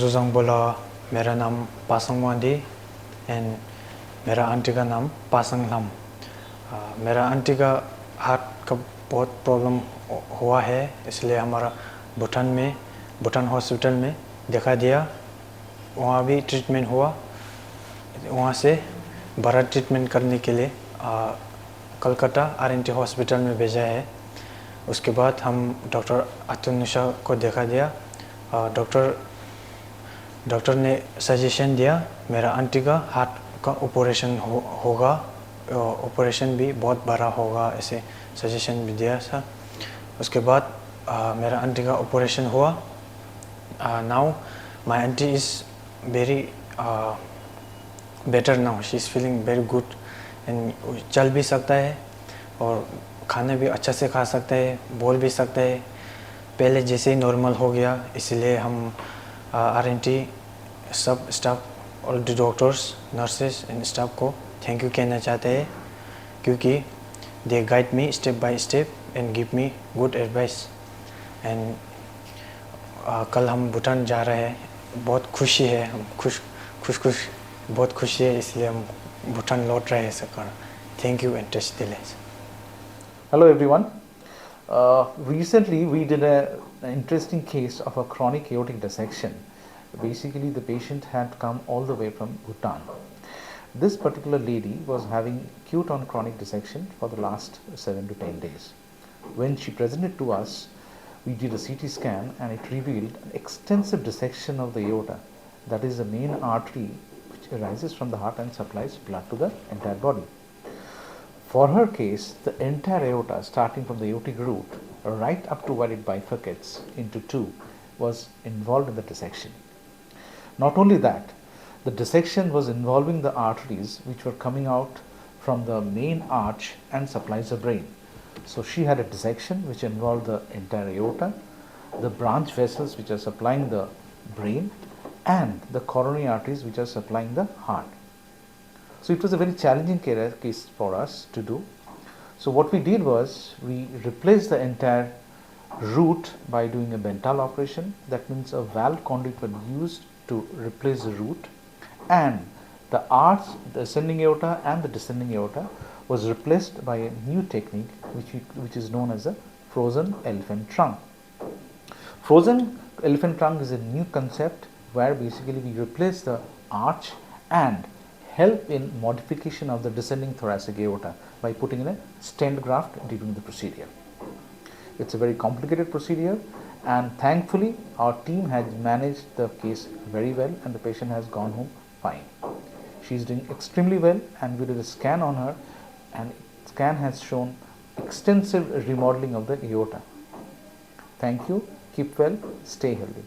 सुजंग बोला, मेरा नाम पासंग वांदी एंड मेरा आंटी का नाम पासंग लम। मेरा आंटी का हार्ट का बहुत प्रॉब्लम हुआ है, इसलिए हमारा भूटान हॉस्पिटल में दिखा दिया। वहाँ भी ट्रीटमेंट हुआ। वहाँ से बड़ा ट्रीटमेंट करने के लिए कलकत्ता आरएनटी हॉस्पिटल में भेजा है। उसके बाद हम डॉक्टर अतुनुषा को देखा दिया। डॉक्टर ने सजेशन दिया मेरा आंटी का हार्ट का ऑपरेशन होगा, ऑपरेशन भी बहुत बड़ा होगा, ऐसे सजेशन भी दिया था। उसके बाद मेरा आंटी का ऑपरेशन हुआ। Now my aunty is very better now, she is feeling very good and चल भी सकता है और खाना भी अच्छा से खा सकता है, बोल भी सकता है। पहले जैसे ही नॉर्मल हो गया, इसलिए हम आरएनटी सब स्टाफ और डॉक्टर्स, नर्सेस एंड स्टाफ को थैंक यू कहना चाहते हैं, क्योंकि they guide me step by step and give me good advice. And कल हम भूटान जा रहे हैं, बहुत खुशी है, हम बहुत खुशी है, इसलिए हम भूटान लौट रहे हैं सर। थैंक यू एंड टेस्ट दिलेस। Hello everyone. Recently we did an interesting case of a chronic aortic dissection. Basically the patient had come all the way from Bhutan. This particular lady was having acute on chronic dissection for the last 7 to 10 days. When she presented to us, we did a CT scan and it revealed an extensive dissection of the aorta, that is the main artery which arises from the heart and supplies blood to the entire body. For her case, the entire aorta, starting from the aortic root right up to where it bifurcates into two, was involved in the dissection. Not only that, the dissection was involving the arteries which were coming out from the main arch and supplies the brain. So she had a dissection which involved the entire aorta, the branch vessels which are supplying the brain, and the coronary arteries which are supplying the heart. So it was a very challenging case for us to do. So what we did was we replaced the entire root by doing a Bentall operation. That means a valve conduit was used to replace the root, and the arch, the ascending aorta and the descending aorta was replaced by a new technique which is known as a frozen elephant trunk. Frozen elephant trunk is a new concept where basically we replace the arch and help in modification of the descending thoracic aorta by putting in a stent graft during the procedure. It's a very complicated procedure, and thankfully our team has managed the case very well and the patient has gone home fine. She is doing extremely well, and we did a scan on her and scan has shown extensive remodeling of the aorta. Thank you, keep well, stay healthy.